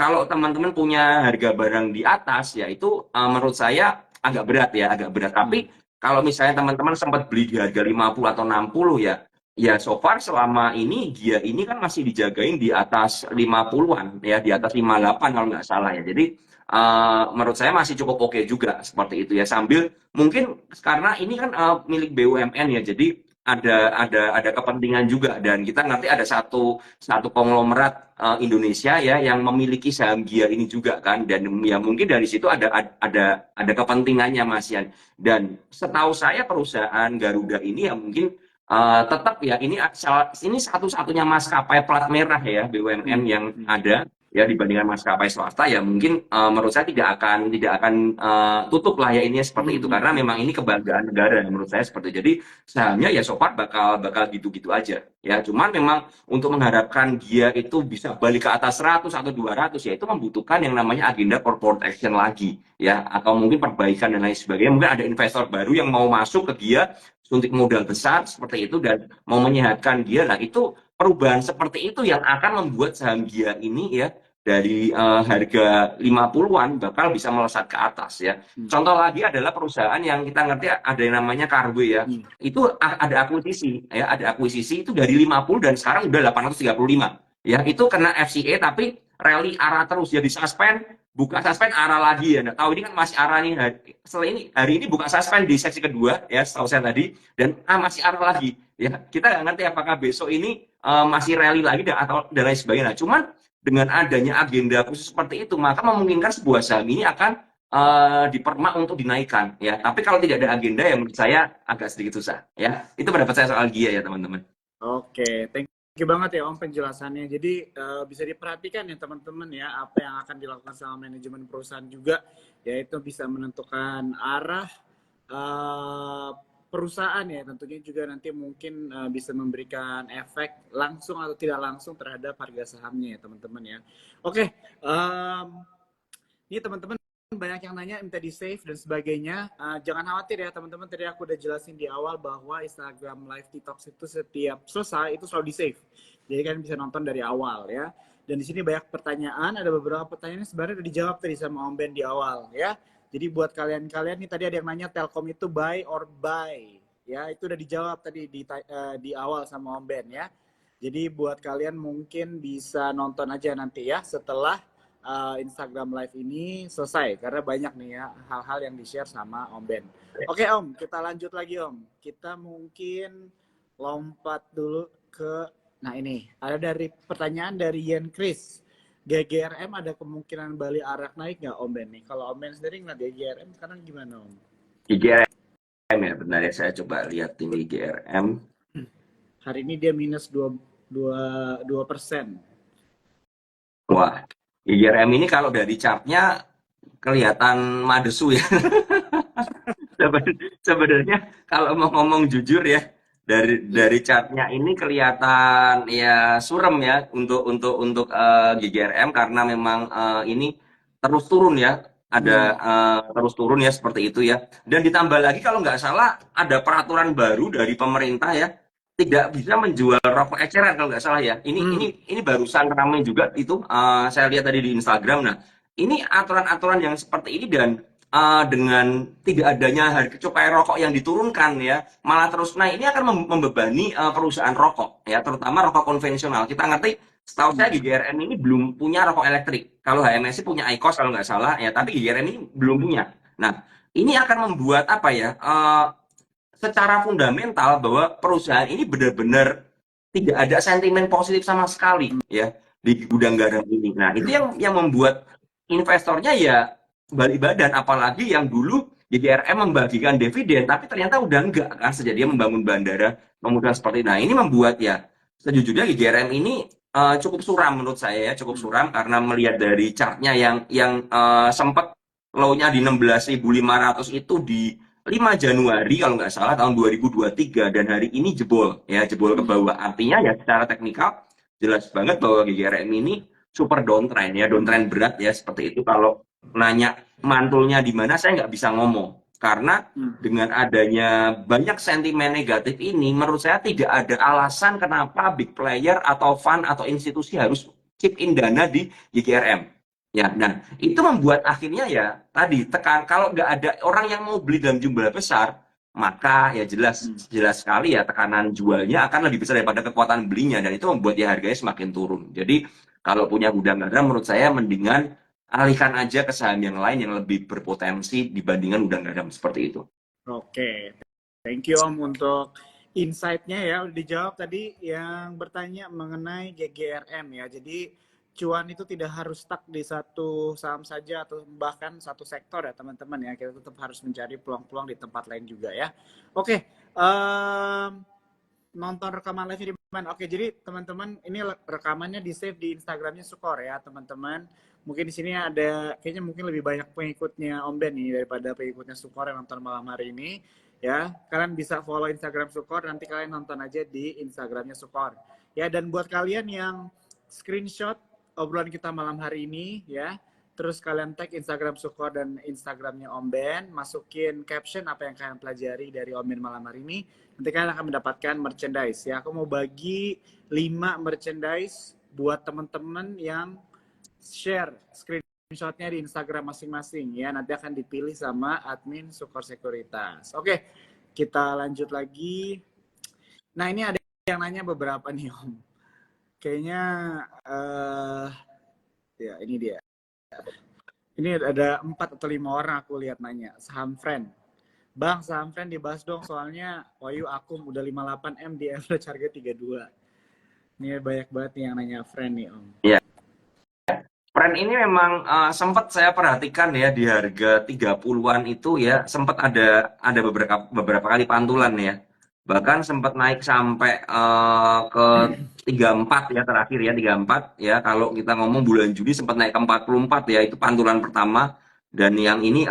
kalau teman-teman punya harga barang di atas ya itu menurut saya agak berat ya agak berat. Tapi kalau misalnya teman-teman sempat beli di harga 50 atau 60 ya ya so far selama ini Gia ini kan masih dijagain di atas 50-an ya, di atas 58 kalau nggak salah ya. Jadi menurut saya masih cukup oke juga seperti itu ya. Sambil mungkin karena ini kan milik BUMN ya, jadi ada kepentingan juga dan kita nanti ada satu konglomerat Indonesia ya yang memiliki saham Gia ini juga kan dan ya mungkin dari situ ada kepentingannya Mas Yan. Dan setahu saya perusahaan Garuda ini ya mungkin tetap ya ini satu-satunya maskapai plat merah ya BUMN yang ada ya dibandingkan maskapai swasta ya mungkin menurut saya tidak akan tutup lah ya ini seperti itu karena memang ini kebanggaan negara menurut saya seperti itu. Jadi sahamnya ya so far bakal gitu-gitu aja ya cuman memang untuk mengharapkan dia itu bisa balik ke atas 100 atau 200 ya itu membutuhkan yang namanya agenda corporate action lagi ya atau mungkin perbaikan dan lain sebagainya. Mungkin ada investor baru yang mau masuk ke dia suntik modal besar seperti itu dan mau menyehatkan dia. Nah itu perubahan seperti itu yang akan membuat saham Gia ini ya dari harga 50-an bakal bisa melesat ke atas ya. Contoh lagi adalah perusahaan yang kita ngerti ada yang namanya Kargo ya. Itu ada akuisisi ya, ada akuisisi itu dari 50 dan sekarang udah 835. Ya, itu kena FCA tapi rally arah terus ya di suspend buka suspend arah lagi ya. Nggak tahu ini kan masih arah nih setelah ini hari ini buka suspend di sesi kedua ya setahu saya tadi dan masih arah lagi ya kita nggak ngerti apakah besok ini masih rally lagi atau dan lain sebagainya. Nah, cuman dengan adanya agenda khusus seperti itu maka memungkinkan sebuah saham ini akan dipermak untuk dinaikkan ya. Tapi kalau tidak ada agenda ya menurut saya agak sedikit susah ya. Itu pendapat saya soal Gia ya teman-teman. Oke, thank you banget ya Om penjelasannya. Jadi bisa diperhatikan ya teman-teman ya apa yang akan dilakukan sama manajemen perusahaan juga, yaitu bisa menentukan arah perusahaan ya. Tentunya juga nanti mungkin bisa memberikan efek langsung atau tidak langsung terhadap harga sahamnya ya teman-teman ya. Oke, ini teman-teman banyak yang nanya minta di save dan sebagainya. Jangan khawatir ya teman-teman, tadi aku udah jelasin di awal bahwa Instagram Live Detox itu setiap selesai itu selalu di save. Jadi kalian bisa nonton dari awal ya. Dan di sini banyak pertanyaan, ada beberapa pertanyaan yang sebenarnya udah dijawab tadi sama Om Ben di awal ya. Jadi buat kalian-kalian nih tadi ada yang nanya Telkom itu buy or buy. Ya, itu udah dijawab tadi di awal sama Om Ben ya. Jadi buat kalian mungkin bisa nonton aja nanti ya setelah Instagram Live ini selesai karena banyak nih ya hal-hal yang di-share sama Om Ben. Oke Om, kita lanjut lagi Om. Kita mungkin lompat dulu ke ini. Ada dari pertanyaan dari Yen Chris. GGRM ada kemungkinan Bali Arak naik nggak Om Ben nih? Kalau Om Ben sendiri ngeliat GGRM sekarang gimana Om? GGRM ya benar ya saya coba lihat ini GGRM. Hari ini dia minus 2 2%. Wah, IRM ini kalau dari chartnya kelihatan madesu ya. Sebenarnya kalau mau ngomong jujur ya, dari Iya. chartnya ini kelihatan ya surem ya untuk GGRM karena memang ini terus turun ya, ada Hmm. terus turun ya seperti itu ya. Dan ditambah lagi kalau nggak salah ada peraturan baru dari pemerintah ya, tidak bisa menjual rokok eceran kalau nggak salah ya. Hmm. Ini barusan ramai juga itu, saya lihat tadi di Instagram. Nah, ini aturan-aturan yang seperti ini dan dengan tidak adanya harga cukai rokok yang diturunkan ya, malah terus naik, ini akan membebani perusahaan rokok ya, terutama rokok konvensional. Kita ngerti, setahu saya Hmm. GGRM ini belum punya rokok elektrik. Kalau HMSI punya IQOS kalau nggak salah ya, tapi GGRM ini belum punya. Nah, ini akan membuat apa ya? Secara fundamental bahwa perusahaan ini benar-benar tidak ada sentimen positif sama sekali ya di gudang garam ini. Nah, itu yang membuat investornya ya balik badan, apalagi yang dulu JDRM membagikan dividen tapi ternyata udah enggak kan sejak dia membangun bandara kemudian seperti itu. Nah, ini membuat ya sejujurnya JDRM ini cukup suram menurut saya ya, cukup Hmm. suram karena melihat dari chartnya yang sempat low-nya di 16.500 itu di 5 Januari kalau nggak salah tahun 2023 dan hari ini jebol ke Hmm. bawah. Artinya ya secara teknikal jelas banget bahwa GGRM ini super downtrend ya, downtrend berat ya seperti itu. Kalau nanya mantulnya di mana saya nggak bisa ngomong karena Hmm. dengan adanya banyak sentimen negatif ini menurut saya tidak ada alasan kenapa big player atau fund atau institusi harus chip in dana di GGRM. Ya, nah itu membuat akhirnya ya tadi tekan kalau nggak ada orang yang mau beli dalam jumlah besar, maka ya jelas Hmm. jelas sekali ya tekanan jualnya akan lebih besar daripada kekuatan belinya dan itu membuat ya harganya semakin turun. Jadi kalau punya gudang garam menurut saya mendingan alihkan aja ke saham yang lain yang lebih berpotensi dibandingkan gudang garam seperti itu. Oke, thank you Om untuk insight-nya ya. Udah dijawab tadi yang bertanya mengenai GGRM ya. Jadi cuan itu tidak harus stuck di satu saham saja atau bahkan satu sektor ya teman-teman ya. Kita tetap harus mencari peluang-peluang di tempat lain juga ya. Oke, nonton rekaman live di mana? Oke, jadi teman-teman ini rekamannya di save di Instagramnya Sukor ya teman-teman. Mungkin di sini ada kayaknya mungkin lebih banyak pengikutnya Om Ben nih daripada pengikutnya Sukor yang nonton malam hari ini ya. Kalian bisa follow Instagram Sukor, nanti kalian nonton aja di Instagramnya Sukor. Ya, dan buat kalian yang screenshot obrolan kita malam hari ini ya, terus kalian tag Instagram Sukor dan Instagramnya Om Ben, masukin caption apa yang kalian pelajari dari Om Ben malam hari ini, nanti kalian akan mendapatkan merchandise ya. Aku mau bagi 5 merchandise buat teman-teman yang share screenshotnya di Instagram masing-masing ya. Nanti akan dipilih sama admin Sukor Sekuritas. Oke, kita lanjut lagi. Nah, ini ada yang nanya beberapa nih Om. Kayaknya ya ini dia. Ini ada 4 atau 5 orang aku lihat nanya. Saham friend. Bang, saham friend dibahas dong soalnya Wahyu Akum udah 58M di average harga 32. Ini banyak banget nih yang nanya friend nih Om. Ya, tren ini memang sempat saya perhatikan ya di harga 30-an itu ya sempat ada beberapa kali pantulan ya. Bahkan sempat naik sampai ke 34 ya terakhir ya 34 ya kalau kita ngomong bulan Juni sempat naik ke 44 ya itu pantulan pertama dan yang ini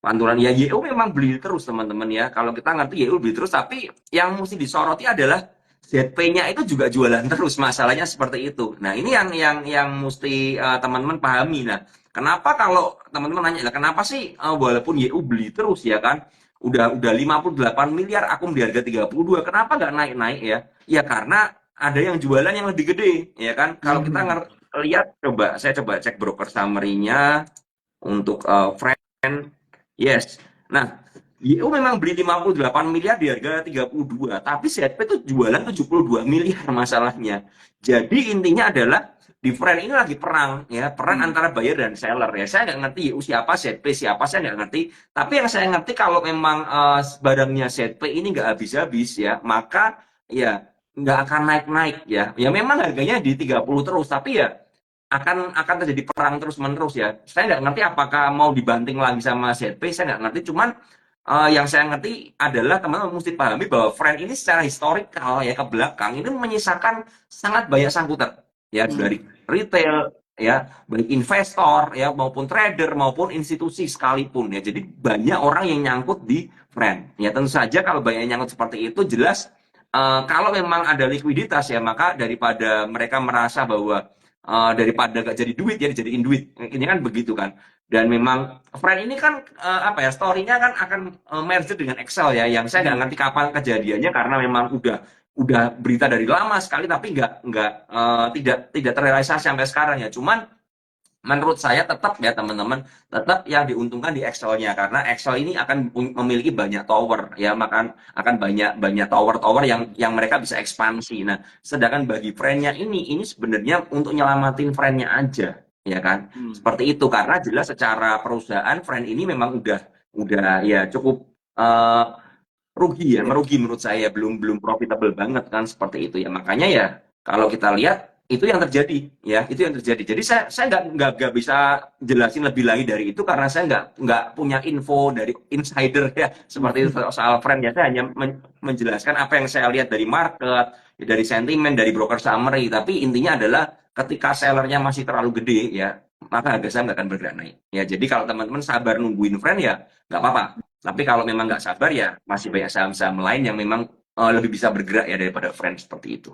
pantulan ya YU memang beli terus teman-teman ya. Kalau kita ngerti YU beli terus tapi yang mesti disoroti adalah ZP-nya itu juga jualan terus, masalahnya seperti itu. Nah, ini yang mesti teman-teman pahami. Nah, kenapa kalau teman-teman nanya, kenapa sih walaupun YU beli terus ya kan, udah 58 miliar, aku di harga 32, kenapa nggak naik-naik ya? Ya karena ada yang jualan yang lebih gede, ya kan? Kalau kita lihat, saya coba cek broker summary-nya untuk friend, yes. Nah, YU memang beli 58 miliar di harga 32, tapi ZP itu jualan 72 miliar masalahnya. Jadi intinya adalah di friend ini lagi perang ya, perang antara buyer dan seller ya. Saya nggak ngerti YU siapa, ZP siapa, saya nggak ngerti. Tapi yang saya ngerti kalau memang barangnya ZP ini nggak habis-habis ya, maka ya nggak akan naik-naik ya. Ya memang harganya di 30 terus, tapi ya akan terjadi perang terus menerus ya. Saya nggak ngerti apakah mau dibanting lagi sama ZP, saya nggak ngerti. Cuman yang saya ngerti adalah teman-teman mesti pahami bahwa friend ini secara historikal ya ke belakang ini menyisakan sangat banyak sangkutan ya Hmm. dari retail ya baik investor ya maupun trader maupun institusi sekalipun ya jadi banyak orang yang nyangkut di friend ya tentu saja kalau banyak yang nyangkut seperti itu jelas kalau memang ada likuiditas ya maka daripada mereka merasa bahwa daripada gak jadi duit ya dijadiin duit ini kan begitu kan dan memang Friend ini kan apa ya story-nya kan akan merge dengan Excel ya yang saya nggak Hmm. ngerti kapan kejadiannya karena memang udah berita dari lama sekali tapi nggak tidak terrealisasi sampai sekarang ya cuman menurut saya tetap ya teman-teman tetap yang diuntungkan di Excel-nya karena Excel ini akan memiliki banyak tower ya makan akan banyak banyak tower-tower yang mereka bisa ekspansi. Nah, sedangkan bagi friend-nya ini sebenarnya untuk nyelamatin friend-nya aja ya kan. Hmm. Seperti itu karena jelas secara perusahaan friend ini memang udah ya cukup eh, rugi ya, Ya. merugi menurut saya belum belum profitable banget kan seperti itu ya. Makanya ya kalau kita lihat itu yang terjadi ya, itu yang terjadi. Jadi saya nggak bisa jelasin lebih lagi dari itu karena saya nggak punya info dari insider ya seperti itu soal friend ya. Saya hanya menjelaskan apa yang saya lihat dari market, dari sentimen, dari broker summary. Tapi intinya adalah ketika sellernya masih terlalu gede ya, maka harga saham nggak akan bergerak naik. Ya, jadi kalau teman-teman sabar nungguin friend ya nggak apa-apa. Tapi kalau memang nggak sabar ya masih banyak saham-saham lain yang memang lebih bisa bergerak ya daripada friend seperti itu.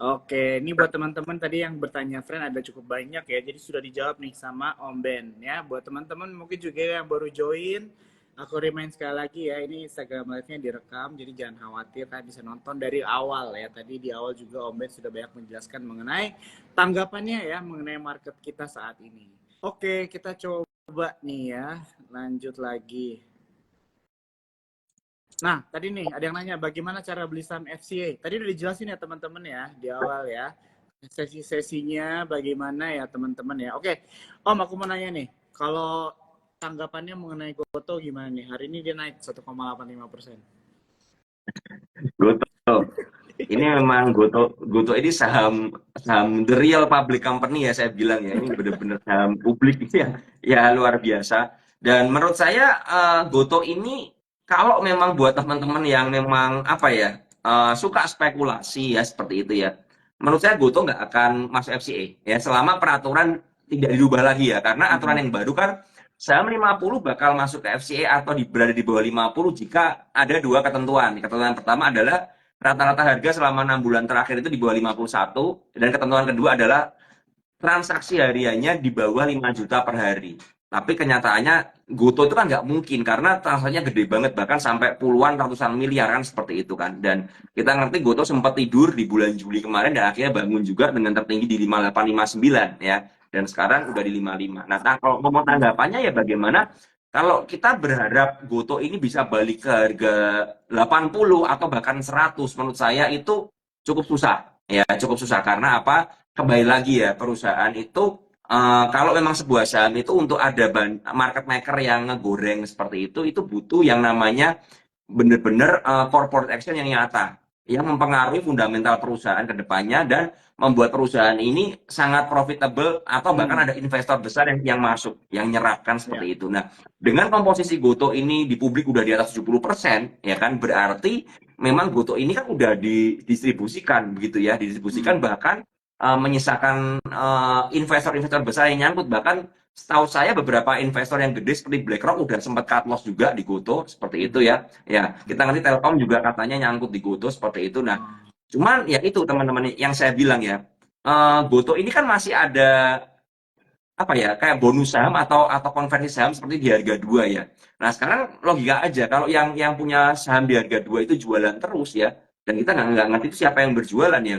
Oke, ini buat teman-teman tadi yang bertanya friend ada cukup banyak ya. Jadi sudah dijawab nih sama Om Ben ya. Buat teman-teman mungkin juga yang baru join, aku remind sekali lagi ya, ini Instagram live-nya direkam, jadi jangan khawatir, kalian bisa nonton dari awal ya. Tadi di awal juga Om Ben sudah banyak menjelaskan mengenai tanggapannya ya, mengenai market kita saat ini. Oke, kita coba nih ya, lanjut lagi. Nah, tadi nih ada yang nanya bagaimana cara beli saham FCA. Tadi udah dijelasin ya teman-teman ya di awal ya. Sesi-sesinya bagaimana ya teman-teman ya. Oke, Om aku mau nanya nih. Kalau tanggapannya mengenai Goto gimana nih? Hari ini dia naik 1,85%. Goto. Ini memang Goto Goto ini saham saham the real public company ya saya bilang ya. Ini benar-benar saham publik ya luar biasa. Dan menurut saya Goto ini kalau memang buat teman-teman yang memang apa ya suka spekulasi ya seperti itu ya. Menurut saya Goto nggak akan masuk FCA ya selama peraturan tidak dirubah lagi ya karena aturan Hmm. yang baru kan saham 50 bakal masuk ke FCA atau berada di bawah 50 jika ada dua ketentuan. Ketentuan pertama adalah rata-rata harga selama 6 bulan terakhir itu di bawah 51 dan ketentuan kedua adalah transaksi hariannya di bawah 5 juta per hari. Tapi kenyataannya Goto itu kan nggak mungkin karena transaksinya gede banget bahkan sampai puluhan ratusan miliar kan seperti itu kan. Dan kita ngerti Goto sempat tidur di bulan Juli kemarin dan akhirnya bangun juga dengan tertinggi di 5859 ya. Dan sekarang udah di 55. Nah, kalau ngomong tanggapannya ya bagaimana kalau kita berharap Goto ini bisa balik ke harga 80 atau bahkan 100 menurut saya itu cukup susah. Ya, cukup susah karena apa? Kembali lagi ya perusahaan itu kalau memang sebuah saham itu untuk ada market maker yang ngegoreng seperti itu butuh yang namanya benar-benar corporate action yang nyata yang mempengaruhi fundamental perusahaan ke depannya dan membuat perusahaan ini sangat profitable atau bahkan Hmm. ada investor besar yang masuk yang nyerapkan Ya. seperti itu. Nah, dengan komposisi Goto ini di publik udah di atas 70% ya kan berarti memang Goto ini kan udah didistribusikan begitu ya, didistribusikan Hmm. bahkan menyisakan investor-investor besar yang nyangkut bahkan setahu saya beberapa investor yang gede seperti BlackRock udah sempat cut loss juga di Goto seperti itu Hmm. ya. Ya, kita ngerti Telkom juga katanya nyangkut di Goto seperti itu. Nah, Oh. cuman ya itu teman-teman yang saya bilang ya. Goto ini kan masih ada apa ya kayak bonus saham atau konversi saham seperti di harga dua ya. Nah sekarang logika aja kalau yang punya saham di harga dua itu jualan terus ya dan kita nggak ngerti itu siapa yang berjualan ya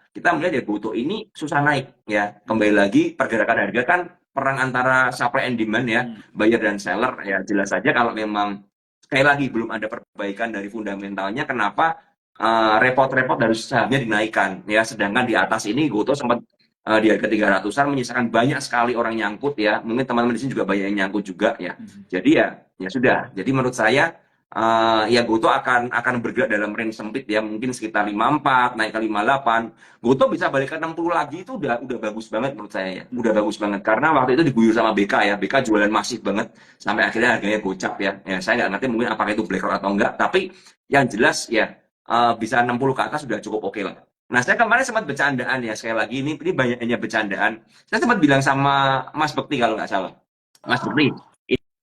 kita melihat ya Goto ini susah naik ya kembali Hmm. lagi pergerakan harga kan perang antara supply and demand ya Hmm. buyer dan seller ya jelas saja kalau memang sekali lagi belum ada perbaikan dari fundamentalnya kenapa repot-repot dari sahamnya dinaikkan ya sedangkan di atas ini Goto sempat di harga 300-an menyisakan banyak sekali orang nyangkut ya. Mungkin teman-teman di sini juga banyak yang nyangkut juga ya. Hmm. Jadi ya sudah. Jadi menurut saya ya Goto akan bergerak dalam range sempit ya, mungkin sekitar 54 naik ke 58. Goto bisa balik ke 60 lagi itu udah bagus banget menurut saya ya. Udah bagus banget karena waktu itu diguyur sama BK ya. BK jualan masif banget sampai akhirnya harganya gocap ya. Ya saya nggak ngerti mungkin apakah itu BlackRock atau enggak, tapi yang jelas ya bisa 60 ke atas sudah cukup oke lah. Nah, saya kemarin sempat bercandaan ya, sekali lagi ini banyak hanya bercandaan. Saya sempat bilang sama Mas Bekti kalau nggak salah. Mas Bekti,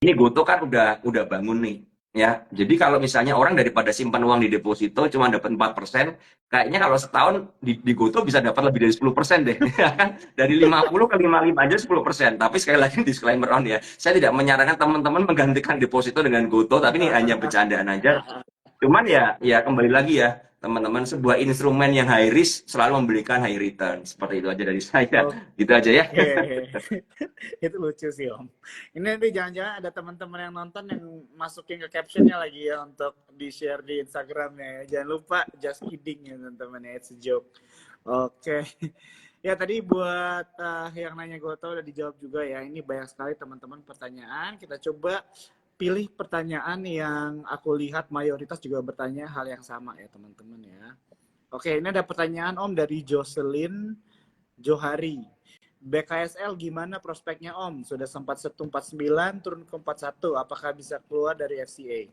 ini Goto kan udah bangun nih ya. Jadi kalau misalnya orang daripada simpan uang di deposito cuma dapat 4%, kayaknya kalau setahun di Goto bisa dapat lebih dari 10% deh. Ya kan? Dari 50 ke 55 aja 10%. Tapi sekali lagi disclaimer on ya, saya tidak menyarankan teman-teman menggantikan deposito dengan Goto, tapi ini hanya bercandaan aja. Cuman ya kembali lagi ya teman-teman, sebuah instrumen yang high risk selalu memberikan high return. Seperti itu aja dari saya. Oh, Gitu aja ya. itu lucu sih Om. Ini nanti jangan-jangan ada teman-teman yang nonton yang masukin ke captionnya lagi ya untuk di-share di Instagramnya. Jangan lupa just kidding ya teman-teman ya, it's a joke. Oke. Ya tadi buat yang nanya Goto udah dijawab juga ya. Ini banyak sekali teman-teman pertanyaan. Kita coba pilih pertanyaan yang aku lihat mayoritas juga bertanya hal yang sama ya teman-teman ya. Oke, ini ada pertanyaan Om dari Jocelyn Johari. BKSL gimana prospeknya Om? Sudah sempat setu 49 turun ke 41. Apakah bisa keluar dari FCA?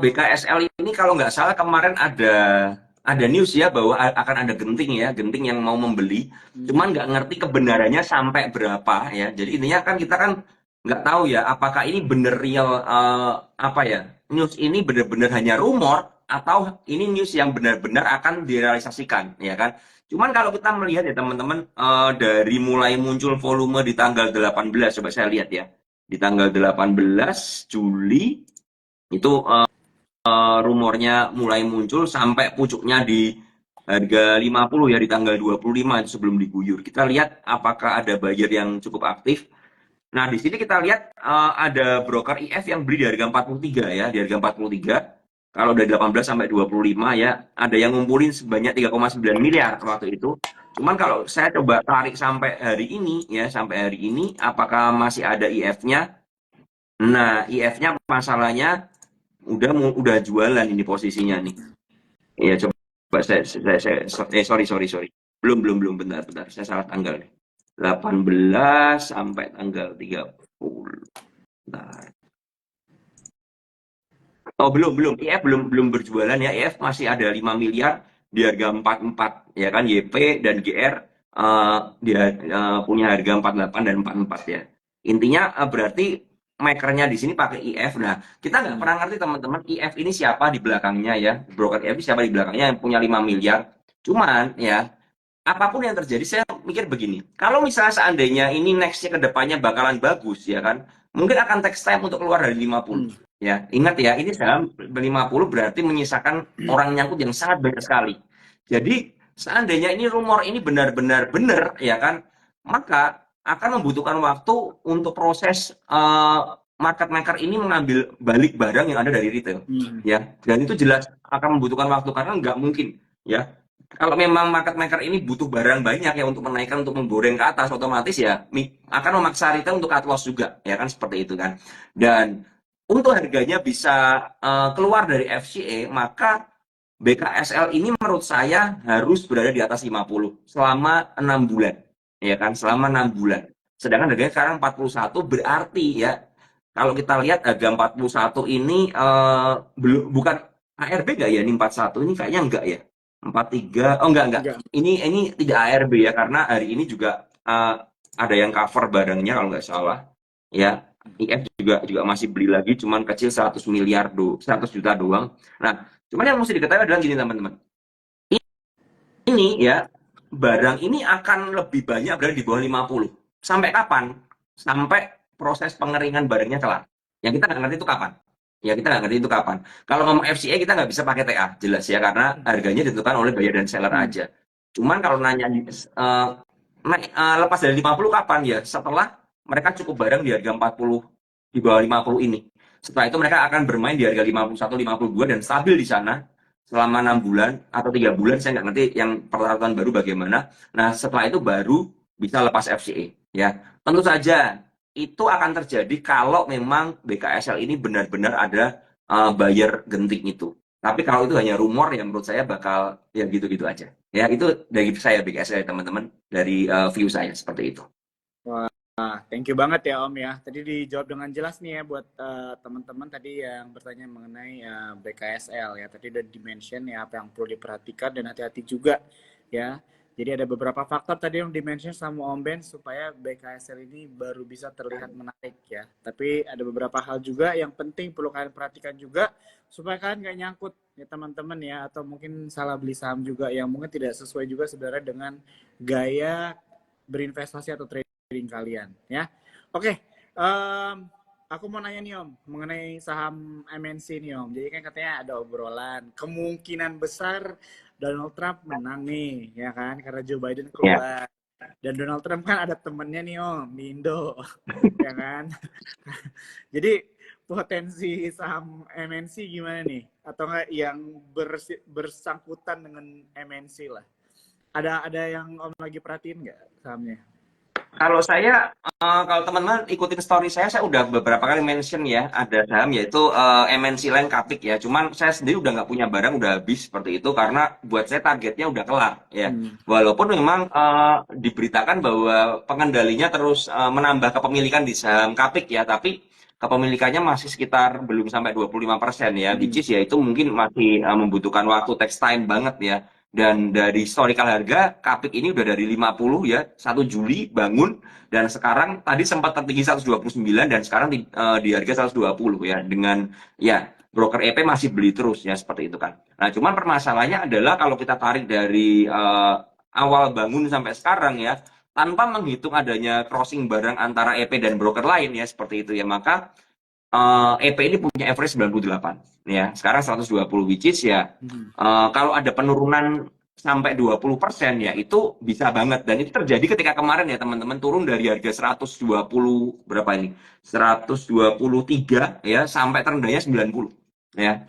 BKSL ini kalau nggak salah kemarin ada news ya bahwa akan ada genting ya, genting yang mau membeli. Cuman nggak ngerti kebenarannya sampai berapa ya. Jadi intinya kan kita kan nggak tahu ya apakah ini bener real apa ya, news ini benar-benar hanya rumor atau ini news yang benar-benar akan direalisasikan ya kan. Cuman kalau kita melihat ya teman-teman, dari mulai muncul volume di tanggal 18, coba saya lihat ya. Di tanggal 18 Juli itu rumornya mulai muncul sampai pucuknya di harga 50 ya di tanggal 25 itu sebelum diguyur. Kita lihat apakah ada buyer yang cukup aktif. Nah, di sini kita lihat ada broker IF yang beli di harga 43 ya, di harga 43. Kalau dari 18 sampai 25 ya, ada yang ngumpulin sebanyak 3,9 miliar waktu itu. Cuman kalau saya coba tarik sampai hari ini ya, sampai hari ini apakah masih ada IF-nya? Nah, IF-nya masalahnya udah jualan ini posisinya nih. Iya, coba sorry. Belum, bentar. Saya salah tanggal nih. 18 sampai tanggal 30. Bentar. Oh, belum. IF belum berjualan ya. IF masih ada 5 miliar di harga 44 ya kan. YP dan GR dia punya harga 48 dan 44 ya. Intinya berarti makernya di sini pakai IF. Nah, kita nggak pernah ngerti teman-teman IF ini siapa di belakangnya ya. Broker IF siapa di belakangnya yang punya 5 miliar. Cuman ya, apapun yang terjadi saya mikir begini. Kalau misalnya seandainya ini nextnya ke depannya bakalan bagus ya kan, mungkin akan text time untuk keluar dari 50. Ya, ingat ya, ini saham 50 berarti menyisakan orang nyangkut yang sangat banyak sekali. Jadi, seandainya ini rumor ini benar-benar benar ya kan, maka akan membutuhkan waktu untuk proses market maker ini mengambil balik barang yang ada dari retail. Ya, dan itu jelas akan membutuhkan waktu karena nggak mungkin ya. Kalau memang market maker ini butuh barang banyak ya untuk menaikkan, untuk menggoreng ke atas, otomatis ya akan memaksa retail untuk cut loss juga ya kan, seperti itu kan. Dan untuk harganya bisa keluar dari FCA, maka BKSL ini menurut saya harus berada di atas 50 selama 6 bulan. Ya kan, selama 6 bulan. Sedangkan harganya sekarang 41, berarti ya kalau kita lihat harga 41 ini belum, bukan ARB enggak ya, ini 41 ini kayaknya enggak ya. 43, oh enggak. Ini tidak ARB ya, karena hari ini juga ada yang cover barangnya kalau nggak salah. Ya, IF juga masih beli lagi, cuman kecil 100 miliar 100 juta doang. Nah, cuman yang mesti diketahui adalah gini teman-teman. Ini ya, barang ini akan lebih banyak berada di bawah 50. Sampai kapan? Sampai proses pengeringan barangnya kelar. Yang kita nggak ngerti itu kapan. Ya, kita nggak ngerti itu kapan. Kalau ngomong FCA kita nggak bisa pakai TA, jelas ya, karena harganya ditentukan oleh buyer dan seller aja. Cuman kalau nanya lepas dari 50 kapan ya? Setelah mereka cukup barang di harga 40, di bawah 50 ini. Setelah itu mereka akan bermain di harga 51, 52 dan stabil di sana selama 6 bulan atau 3 bulan, saya nggak ngerti yang peraturan baru bagaimana. Nah, setelah itu baru bisa lepas FCA ya. Tentu saja itu akan terjadi kalau memang BKSL ini benar-benar ada buyer genting itu. Tapi kalau itu hanya rumor, ya menurut saya bakal ya gitu-gitu aja. Ya itu dari saya BKSL ya teman-teman, dari view saya seperti itu. Wah, thank you banget ya Om ya. Tadi dijawab dengan jelas nih ya buat teman-teman tadi yang bertanya mengenai BKSL ya. Tadi udah dimention ya apa yang perlu diperhatikan dan hati-hati juga ya. Jadi ada beberapa faktor tadi yang dimention sama Om Ben supaya BKSL ini baru bisa terlihat menarik ya. Tapi ada beberapa hal juga yang penting perlu kalian perhatikan juga supaya kalian nggak nyangkut ya teman-teman ya, atau mungkin salah beli saham juga yang mungkin tidak sesuai juga sebenarnya dengan gaya berinvestasi atau trading kalian ya. Oke, aku mau nanya nih Om mengenai saham MNC nih Om. Jadi kan katanya ada obrolan kemungkinan besar Donald Trump menang nih ya kan karena Joe Biden Ya. keluar. Dan Donald Trump kan ada temennya nih Om di Indo ya kan. Jadi potensi saham MNC gimana nih? Atau enggak yang bersangkutan dengan MNC lah? Ada yang Om lagi perhatiin nggak sahamnya? Kalau saya, kalau teman-teman ikutin story saya udah beberapa kali mention ya, ada saham yaitu MNC Land Kapik ya. Cuman saya sendiri udah nggak punya barang, udah habis seperti itu karena buat saya targetnya udah kelar ya. Walaupun memang diberitakan bahwa pengendalinya terus menambah kepemilikan di saham Kapik ya, tapi kepemilikannya masih sekitar belum sampai 25% ya, which is ya itu mungkin masih membutuhkan waktu, text time banget ya. Dan dari historical harga, Kapik ini udah dari 50 ya, 1 Juli bangun, dan sekarang tadi sempat tertinggi 129 dan sekarang di harga 120 ya, dengan ya broker EP masih beli terus ya, seperti itu kan. Nah cuman permasalahannya adalah kalau kita tarik dari awal bangun sampai sekarang ya, tanpa menghitung adanya crossing barang antara EP dan broker lain ya, seperti itu ya, maka EP ini punya average 98 ya, sekarang 120, which is ya kalau ada penurunan sampai 20% ya itu bisa banget, dan itu terjadi ketika kemarin ya teman-teman, turun dari harga 120 berapa ini, 123 ya, sampai terendahnya 90 ya,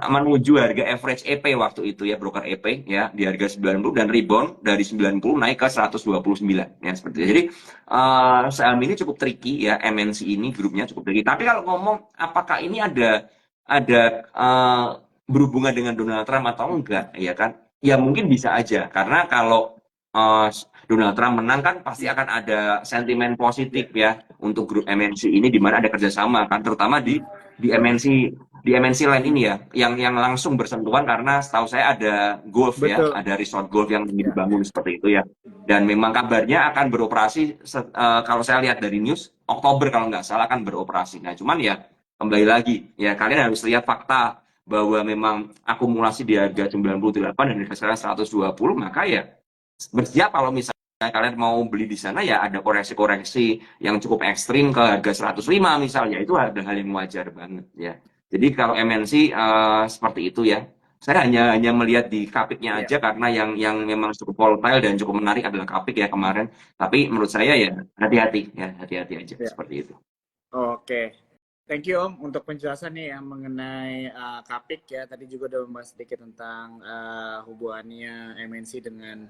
menuju harga average EP waktu itu ya, broker EP ya, di harga 90 dan rebound dari 90 naik ke 129 ya, seperti itu. Jadi saham ini cukup tricky ya, MNC ini grupnya cukup tricky. Tapi kalau ngomong apakah ini ada berhubungan dengan Donald Trump atau enggak, ya kan? Ya mungkin bisa aja, karena kalau Donald Trump menang kan pasti akan ada sentimen positif ya untuk grup MNC ini, di mana ada kerjasama kan, terutama di MNC Land ini ya, yang langsung bersentuhan, karena setahu saya ada golf ya, Betul. ada resort golf yang dibangun seperti itu ya. Dan memang kabarnya akan beroperasi, kalau saya lihat dari news, Oktober kalau nggak salah akan beroperasi. Nah cuman ya kembali lagi ya, kalian harus lihat fakta bahwa memang akumulasi di harga 98 dan harga sekarang 120, maka ya bersiap kalau misalnya kalian mau beli di sana ya ada koreksi-koreksi yang cukup ekstrim ke harga 105 misalnya, itu ada hal yang wajar banget ya. Jadi kalau MNC seperti itu ya. Saya hanya melihat di Kapiknya Iya. aja, karena yang memang cukup volatile dan cukup menarik adalah Kapik ya kemarin. Tapi menurut saya ya hati-hati ya, hati-hati aja Iya. seperti itu. Oke. Thank you Om untuk penjelasan nih yang mengenai Kapik ya. Tadi juga udah membahas sedikit tentang hubungannya MNC dengan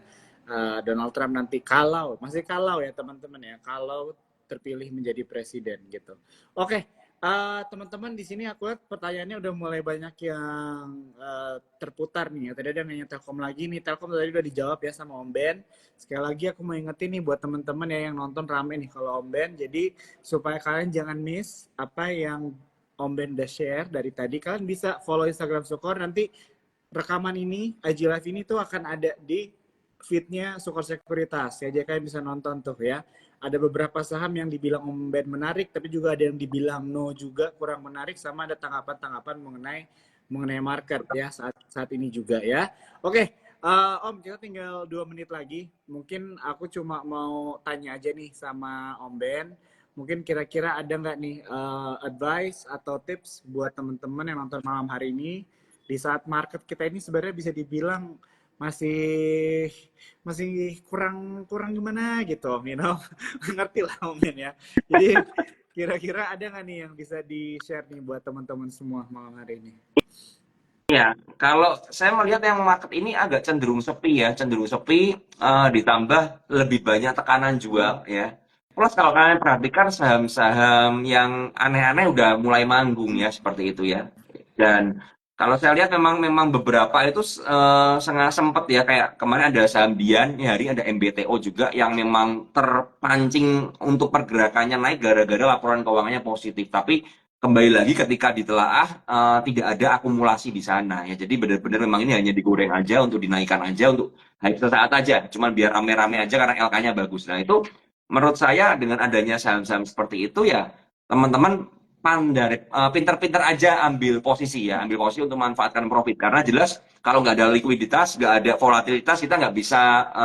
Donald Trump nanti, kalau masih kalau ya teman-teman ya, kalau terpilih menjadi presiden gitu. Oke, teman-teman di sini aku lihat pertanyaannya udah mulai banyak yang terputar nih ya. Tadi ada yang nanya Telkom lagi nih. Telkom tadi udah dijawab ya sama Om Ben. Sekali lagi aku mau ingetin nih buat teman-teman ya yang nonton rame nih kalau Om Ben. Jadi supaya kalian jangan miss apa yang Om Ben udah share dari tadi, kalian bisa follow Instagram Sukor. Nanti rekaman ini, IG Live ini tuh akan ada di feednya Sukor Sekuritas ya, jadi kalian bisa nonton tuh ya. Ada beberapa saham yang dibilang Om Ben menarik, tapi juga ada yang dibilang no juga kurang menarik, sama ada tanggapan-tanggapan mengenai market ya saat ini juga ya. Oke, Om, kita tinggal 2 menit lagi. Mungkin aku cuma mau tanya aja nih sama Om Ben. Mungkin kira-kira ada nggak nih advice atau tips buat teman-teman yang nonton malam hari ini di saat market kita ini sebenarnya bisa dibilang masih kurang gimana gitu, you know. Ngerti lah Om Ben ya. Jadi kira-kira ada nggak nih yang bisa di-share nih buat teman-teman semua malam hari ini? Ya, kalau saya melihat yang market ini agak cenderung sepi ya, cenderung sepi, ditambah lebih banyak tekanan jual ya. Plus kalau kalian perhatikan saham-saham yang aneh-aneh udah mulai manggung ya seperti itu ya. Dan kalau saya lihat memang memang beberapa itu sangat sempet ya kayak kemarin ada saham Bian, ya hari ini ada MBTO juga yang memang terpancing untuk pergerakannya naik gara-gara laporan keuangannya positif. Tapi kembali lagi ketika ditelaah tidak ada akumulasi di sana ya. Jadi benar-benar memang ini hanya digoreng aja untuk dinaikkan aja untuk hype sesaat aja. Cuman biar rame-rame aja karena LK-nya bagus. Nah itu menurut saya dengan adanya saham-saham seperti itu ya teman-teman pandai pintar-pintar aja ambil posisi ya, ambil posisi untuk memanfaatkan profit karena jelas kalau nggak ada likuiditas, nggak ada volatilitas kita nggak bisa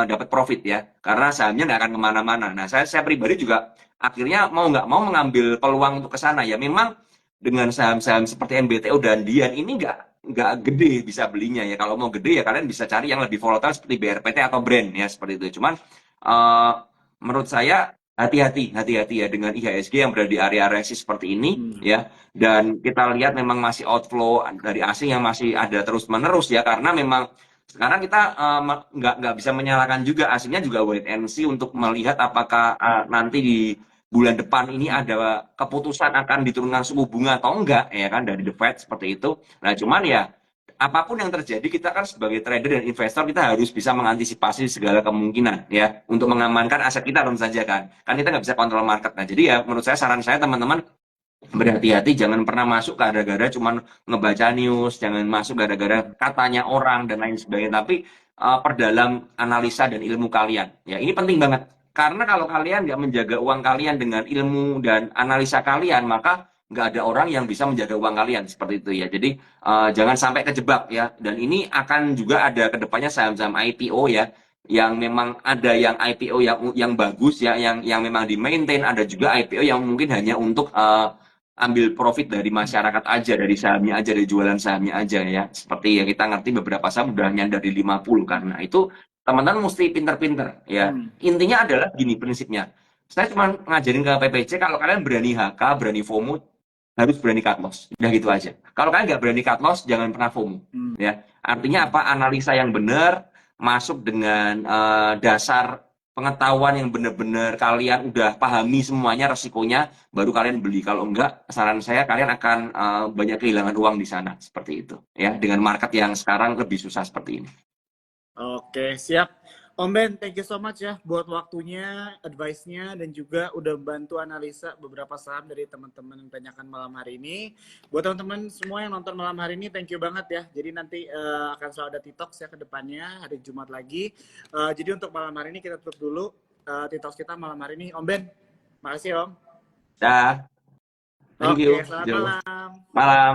dapat profit ya karena sahamnya nggak akan kemana-mana. Nah saya pribadi juga akhirnya mau nggak mau mengambil peluang untuk ke sana ya. Memang dengan saham-saham seperti MBTO dan Dian ini nggak gede bisa belinya ya. Kalau mau gede ya kalian bisa cari yang lebih volatile seperti BRPT atau Brand ya seperti itu. Cuman uh, menurut saya hati-hati ya dengan IHSG yang berada di area resist seperti ini ya, dan kita lihat memang masih outflow dari asing yang masih ada terus menerus ya karena memang sekarang kita nggak bisa menyalahkan juga asingnya juga wait and see untuk melihat apakah nanti di bulan depan ini ada keputusan akan diturunkan suku bunga atau enggak ya kan dari The Fed seperti itu. Nah cuman ya apapun yang terjadi kita kan sebagai trader dan investor kita harus bisa mengantisipasi segala kemungkinan ya untuk mengamankan aset kita tentu saja kan kita nggak bisa kontrol market. Nah jadi ya menurut saya saran saya teman-teman berhati-hati jangan pernah masuk gara-gara cuman ngebaca news, jangan masuk gara-gara katanya orang dan lain sebagainya, tapi perdalam analisa dan ilmu kalian ya ini penting banget karena kalau kalian nggak menjaga uang kalian dengan ilmu dan analisa kalian maka nggak ada orang yang bisa menjaga uang kalian seperti itu ya. Jadi jangan sampai kejebak ya. Dan ini akan juga ada kedepannya saham-saham IPO ya, yang memang ada yang IPO yang bagus ya, yang memang di maintain. Ada juga IPO yang mungkin hanya untuk ambil profit dari masyarakat aja, dari sahamnya aja, dari jualan sahamnya aja ya. Seperti yang kita ngerti beberapa saham udah nyandar di 50 karena itu teman-teman mesti pinter-pinter ya. Intinya adalah gini prinsipnya. Saya cuma ngajarin ke PPC kalau kalian berani HK, berani FOMO, harus berani cut loss. Udah gitu aja. Kalau kalian nggak berani cut loss, jangan pernah FOMO. Ya, artinya apa? Analisa yang benar, masuk dengan dasar pengetahuan yang benar-benar kalian udah pahami semuanya resikonya, baru kalian beli. Kalau enggak, saran saya kalian akan banyak kehilangan uang di sana. Seperti itu. Ya, dengan market yang sekarang lebih susah seperti ini. Oke, siap. Om Ben, thank you so much ya buat waktunya, advice-nya, dan juga udah bantu analisa beberapa saham dari teman-teman yang tanyakan malam hari ini. Buat teman-teman semua yang nonton malam hari ini, thank you banget ya. Jadi nanti akan selalu ada TikToks ya ke depannya, hari Jumat lagi. Jadi untuk malam hari ini kita tutup dulu TikToks kita malam hari ini. Om Ben, makasih Om. Dah, thank Oke, you, selamat Jo. malam. Malam.